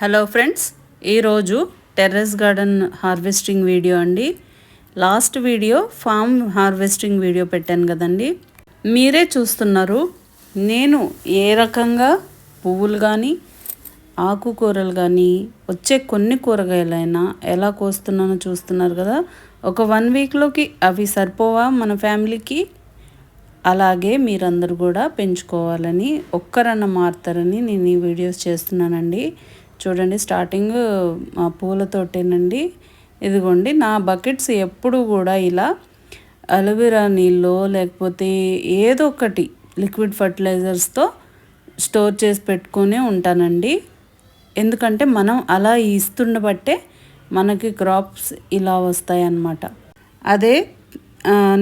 Hello friends, ఈరోజు terrace garden harvesting video అండి. Last video farm harvesting video పెట్టాను కదండి, మీరే చూస్తున్నారు. నేను ఏ రకంగా పువ్వులు కానీ ఆకుకూరలు కానీ వచ్చే కొన్ని కూరగాయలైనా ఎలా కోస్తున్నానో చూస్తున్నారు కదా. ఒక 1 వీక్లోకి అవి సరిపోవా మన ఫ్యామిలీకి? అలాగే మీరందరూ కూడా పెంచుకోవాలని, ఒక్కరన్న మారుతారని నేను ఈ వీడియోస్ చేస్తున్నానండి. చూడండి, స్టార్టింగ్ పూలతోటేనండి. ఇదిగోండి, నా బకెట్స్ ఎప్పుడు కూడా ఇలా అలోవెరా నీళ్ళు లేకపోతే ఏదో ఒకటి లిక్విడ్ ఫర్టిలైజర్స్తో స్టోర్ చేసి పెట్టుకునే ఉంటానండి. ఎందుకంటే మనం అలా ఇస్తుండబట్టే మనకి క్రాప్స్ ఇలా వస్తాయన్నమాట. అదే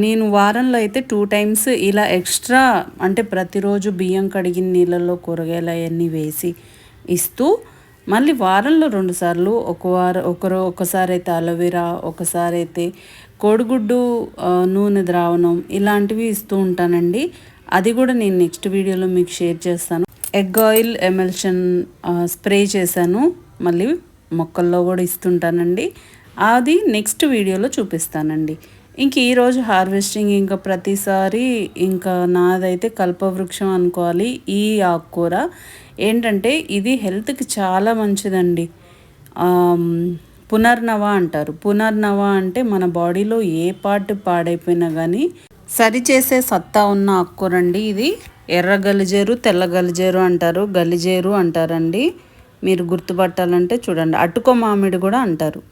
నేను వారంలో అయితే 2 టైమ్స్ ఇలా ఎక్స్ట్రా, అంటే ప్రతిరోజు బియ్యం కడిగిన నీళ్ళల్లో కూరగాయలు అవన్నీ వేసి ఇస్తూ, మళ్ళీ వారంలో 2 సార్లు, ఒకసారి అయితే అలోవెరా, ఒకసారి అయితే కోడిగుడ్డు నూనె ద్రావణం ఇలాంటివి ఇస్తూ ఉంటానండి. అది కూడా నేను నెక్స్ట్ వీడియోలో మీకు షేర్ చేస్తాను. ఎగ్ ఆయిల్ ఎమల్షన్ స్ప్రే చేశాను, మళ్ళీ మొక్కల్లో కూడా ఇస్తుంటానండి. అది నెక్స్ట్ వీడియోలో చూపిస్తానండి. ఇంక ఈరోజు హార్వెస్టింగ్ ఇంకా ప్రతిసారి ఇంకా నాదైతే కల్పవృక్షం అనుకోవాలి. ఈ ఆకుకూర ఏంటంటే ఇది హెల్త్కి చాలా మంచిదండి. పునర్నవ అంటారు. పునర్నవ అంటే మన బాడీలో ఏ పార్ట్ పాడైపోయినా కానీ సరిచేసే సత్తా ఉన్న ఆకుకూర అండి ఇది. ఎర్ర గలిజేరు, తెల్ల గలిజేరు అంటారు, గలిజేరు అంటారండి. మీరు గుర్తుపట్టాలంటే చూడండి, అటుకో మామిడి కూడా అంటారు.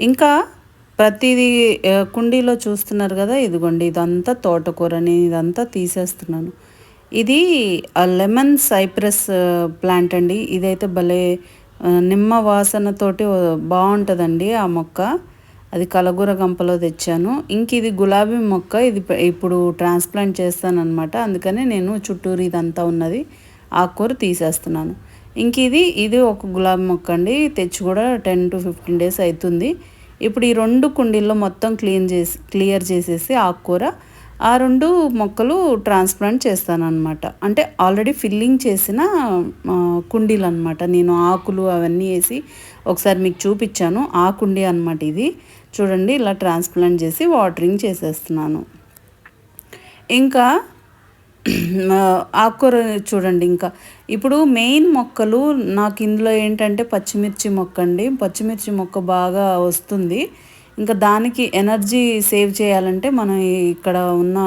ఇంకా ప్రతిదీ కుండీలో చూస్తున్నారు కదా, ఇదిగోండి ఇదంతా తోటకూరని, ఇదంతా తీసేస్తున్నాను. ఇది లెమన్ సైప్రస్ ప్లాంట్ అండి. ఇదైతే భలే నిమ్మ వాసనతోటి బాగుంటుందండి ఆ మొక్క. అది కలగూర గంపలో తెచ్చాను. ఇంక ఇది గులాబీ మొక్క, ఇది ఇప్పుడు ట్రాన్స్ప్లాంట్ చేస్తానన్నమాట. అందుకని నేను చుట్టూరు ఇదంతా ఉన్నది ఆకుకూర తీసేస్తున్నాను. ఇంక ఇది ఒక గులాబీ మొక్క అండి, తెచ్చి కూడా 10 to 15 days అవుతుంది. ఇప్పుడు ఈ 2 కుండీల్లో మొత్తం క్లియర్ చేసేసి ఆకుకూర ఆ 2 మొక్కలు ట్రాన్స్ప్లాంట్ చేస్తానన్నమాట. అంటే ఆల్రెడీ ఫిల్లింగ్ చేసిన కుండీలు అనమాట. నేను ఆకులు అవన్నీ వేసి ఒకసారి మీకు చూపించాను. ఆ కుండీ అనమాట ఇది. చూడండి, ఇలా ట్రాన్స్ప్లాంట్ చేసి వాటరింగ్ చేసేస్తున్నాను. ఇంకా ఆకుకూర చూడండి. ఇంకా ఇప్పుడు మెయిన్ మొక్కలు నాకు ఇందులో ఏంటంటే పచ్చిమిర్చి మొక్క అండి. పచ్చిమిర్చి మొక్క బాగా వస్తుంది. ఇంకా దానికి ఎనర్జీ సేవ్ చేయాలంటే మనం ఇక్కడ ఉన్న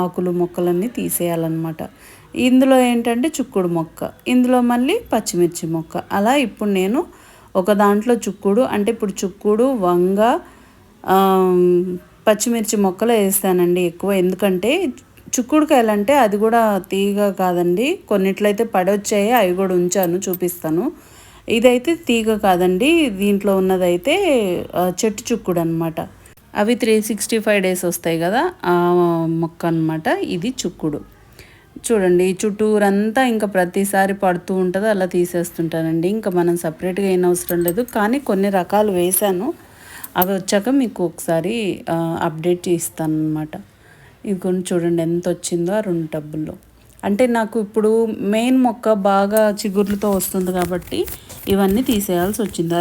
ఆకులు మొక్కలన్నీ తీసేయాలన్నమాట. ఇందులో ఏంటంటే చుక్కుడు మొక్క, ఇందులో మళ్ళీ పచ్చిమిర్చి మొక్క. అలా ఇప్పుడు నేను ఒక దాంట్లో చుక్కుడు, అంటే ఇప్పుడు చుక్కుడు, వంగ, పచ్చిమిర్చి మొక్కలు వేస్తానండి ఎక్కువ. ఎందుకంటే చుక్కుడుకాయలు అంటే అది కూడా తీగ కాదండి. కొన్నిట్లయితే పడొచ్చాయి, అవి కూడా ఉంచాను, చూపిస్తాను. ఇదైతే తీగ కాదండి, దీంట్లో ఉన్నదైతే చెట్టు చుక్కుడు అనమాట. అవి 365 days వస్తాయి కదా, ఆ మొక్క అనమాట ఇది చుక్కుడు. చూడండి, చుట్టూరంతా ఇంకా ప్రతిసారి పడుతూ ఉంటుంది, అలా తీసేస్తుంటానండి. ఇంకా మనం సపరేట్గా ఏం అవసరం లేదు. కానీ కొన్ని రకాలు వేశాను, అవి వచ్చాక మీకు ఒకసారి అప్డేట్ ఇస్తాను అనమాట. ఇది కొన్ని చూడండి ఎంత వచ్చిందో ఆ 2 టబ్బుల్లో. అంటే నాకు ఇప్పుడు మెయిన్ మొక్క బాగా చిగుర్లతో వస్తుంది కాబట్టి ఇవన్నీ తీసేయాల్సి వచ్చింది.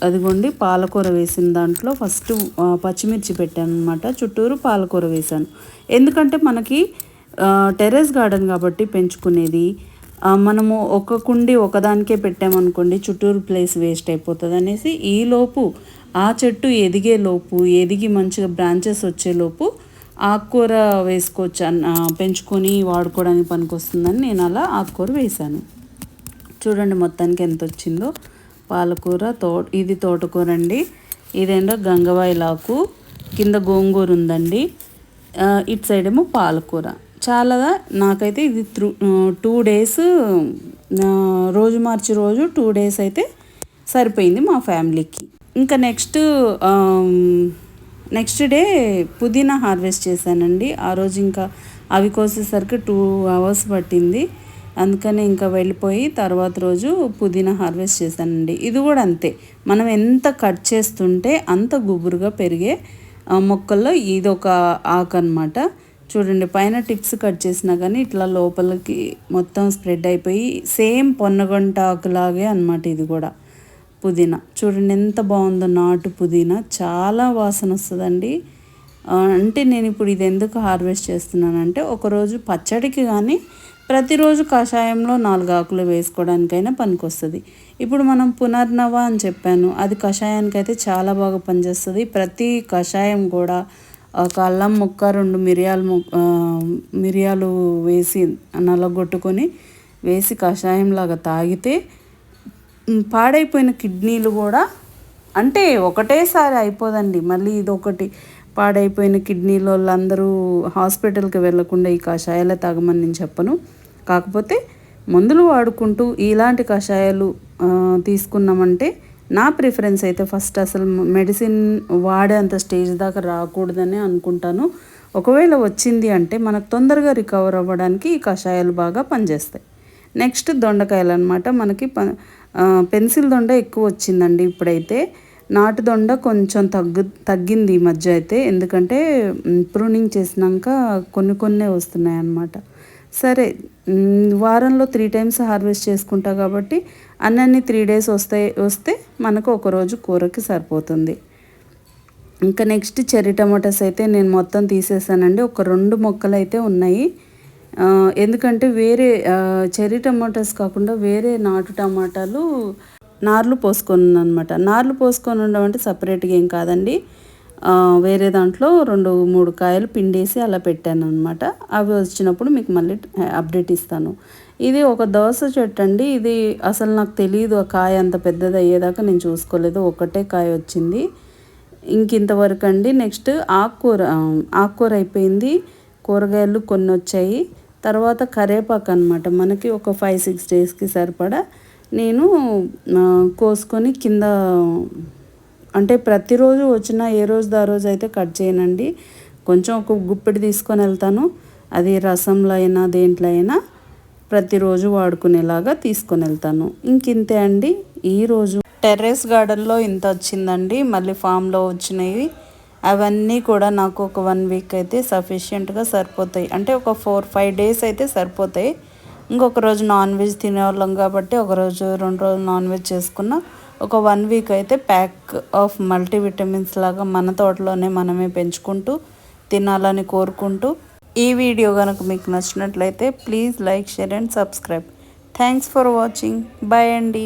అదిగోండి, పాలకూర వేసిన దాంట్లో ఫస్ట్ పచ్చిమిర్చి పెట్టాను అనమాట. చుట్టూరు పాలకూర వేశాను. ఎందుకంటే మనకి టెర్రస్ గార్డెన్ కాబట్టి పెంచుకునేది, మనము ఒక కుండి ఒకదానికే పెట్టామనుకోండి చుట్టూరు ప్లేస్ వేస్ట్ అయిపోతుంది అనేసి, ఈలోపు ఆ చెట్టు ఎదిగి మంచిగా బ్రాంచెస్ వచ్చేలోపు ఆకుకూర వేసుకోవచ్చు పెంచుకొని వాడుకోవడానికి పనికొస్తుందని నేను అలా ఆకుకూర వేశాను. చూడండి మొత్తానికి ఎంత వచ్చిందో. పాలకూర, ఇది తోటకూర అండి. ఇదేంటో గంగవాయిలాకు, కింద గోంగూర ఉందండి, ఇటు సైడ్ ఏమో పాలకూర. చాలా నాకైతే ఇది 2 days, రోజు మార్చి రోజు 2 days అయితే సరిపోయింది మా ఫ్యామిలీకి. ఇంకా నెక్స్ట్ డే పుదీనా హార్వెస్ట్ చేశానండి. ఆ రోజు ఇంకా అవి కోసేసరికి 2 hours పట్టింది. అందుకని ఇంకా వెళ్ళిపోయి తర్వాత రోజు పుదీనా హార్వెస్ట్ చేశానండి. ఇది కూడా అంతే, మనం ఎంత కట్ చేస్తుంటే అంత గుబురుగా పెరిగే మొక్కల్లో ఇదొక ఆకు అనమాట. చూడండి, పైన టిప్స్ కట్ చేసినా కానీ ఇట్లా లోపలికి మొత్తం స్ప్రెడ్ అయిపోయి సేమ్ పొన్నగంట ఆకులాగే అనమాట ఇది కూడా. పుదీనా చూడండి ఎంత బాగుందో, నాటు పుదీనా చాలా వాసన వస్తుందండి. అంటే నేను ఇప్పుడు ఇది ఎందుకు హార్వెస్ట్ చేస్తున్నానంటే ఒకరోజు పచ్చడికి కానీ ప్రతిరోజు కషాయంలో 4 ఆకులు వేసుకోవడానికైనా పనికొస్తుంది. ఇప్పుడు మనం పునర్నవ అని చెప్పాను, అది కషాయానికైతే చాలా బాగా పనిచేస్తుంది. ప్రతి కషాయం కూడా ఒక అల్లం ముక్క 2 మిరియాలు వేసి నల్లగొట్టుకొని వేసి కషాయంలాగా తాగితే పాడైపోయిన కిడ్నీలు కూడా, అంటే ఒకటేసారి అయిపోదండి, మళ్ళీ ఇదొకటి పాడైపోయిన కిడ్నీలో వాళ్ళందరూ హాస్పిటల్కి వెళ్ళకుండా ఈ కషాయాలే తాగమని నేను చెప్పను. కాకపోతే మందులు వాడుకుంటూ ఇలాంటి కషాయాలు తీసుకున్నామంటే నా ప్రిఫరెన్స్ అయితే ఫస్ట్ అసలు మెడిసిన్ వాడేంత స్టేజ్ దాకా రాకూడదని అనుకుంటాను. ఒకవేళ వచ్చింది అంటే మనకు తొందరగా రికవర్ అవ్వడానికి ఈ కషాయాలు బాగా పనిచేస్తాయి. నెక్స్ట్ దొండకాయలు అనమాట. మనకి పెన్సిల్ దొండ ఎక్కువ వచ్చిందండి ఇప్పుడైతే. నాటు దొండ కొంచెం తగ్గింది ఈ మధ్య అయితే, ఎందుకంటే ప్రూనింగ్ చేసినాక కొన్ని వస్తున్నాయి అన్నమాట. సరే, వారంలో 3 టైమ్స్ హార్వెస్ట్ చేసుకుంటా కాబట్టి అన్నీ 3 డేస్ వస్తే మనకు ఒకరోజు కూరకి సరిపోతుంది. ఇంకా నెక్స్ట్ చెర్రీ టమాటాస్ అయితే నేను మొత్తం తీసేసానండి. ఒక 2 మొక్కలు అయితే ఉన్నాయి. ఎందుకంటే వేరే చెర్రీ టమాటాస్ కాకుండా వేరే నాటు టమాటాలు నార్లు పోసుకొని అనమాట. నార్లు పోసుకొని ఉండడం అంటే సపరేట్గా ఏం కాదండి, వేరే దాంట్లో 2-3 కాయలు పిండేసి అలా పెట్టాను అనమాట. అవి వచ్చినప్పుడు మీకు మళ్ళీ అప్డేట్ ఇస్తాను. ఇది ఒక దోస చెట్టు అండి. ఇది అసలు నాకు తెలియదు ఆ కాయ అంత పెద్దది అయ్యేదాకా నేను చూసుకోలేదు. ఒకటే కాయ వచ్చింది ఇంతవరకు అండి. నెక్స్ట్ ఆకుకూర అయిపోయింది. కూరగాయలు కొన్ని వచ్చాయి. తర్వాత కరేపాకు అనమాట. మనకి ఒక 5-6 డేస్కి సరిపడా నేను కోసుకొని కింద, అంటే ప్రతిరోజు వచ్చిన ఏ రోజు ఆ రోజు అయితే కట్ చేయనండి. కొంచెం ఒక గుప్పెడు తీసుకొని వెళ్తాను. అది రసంలో అయినా దేంట్లో అయినా ప్రతిరోజు వాడుకునేలాగా తీసుకొని వెళ్తాను. ఇంతే అండి. ఈరోజు టెర్రస్ గార్డెన్లో ఇంత వచ్చిందండి. మళ్ళీ ఫామ్లో వచ్చినవి అవన్నీ కూడా నాకు ఒక 1 వీక్ అయితే సఫిషియెంట్గా సరిపోతాయి. అంటే ఒక 4-5 డేస్ అయితే సరిపోతాయి. ఇంకొక రోజు నాన్ వెజ్ తినేవాళ్ళం కాబట్టి ఒకరోజు 2 రోజులు నాన్ వెజ్ చేసుకున్న ఒక 1 వీక్ అయితే ప్యాక్ ఆఫ్ మల్టీవిటమిన్స్ లాగా మన తోటలోనే మనమే పెంచుకుంటూ తినాలని కోరుకుంటూ, ఈ వీడియో కనుక మీకు నచ్చినట్లయితే please like, share and subscribe. Thanks for watching. Bye అండి.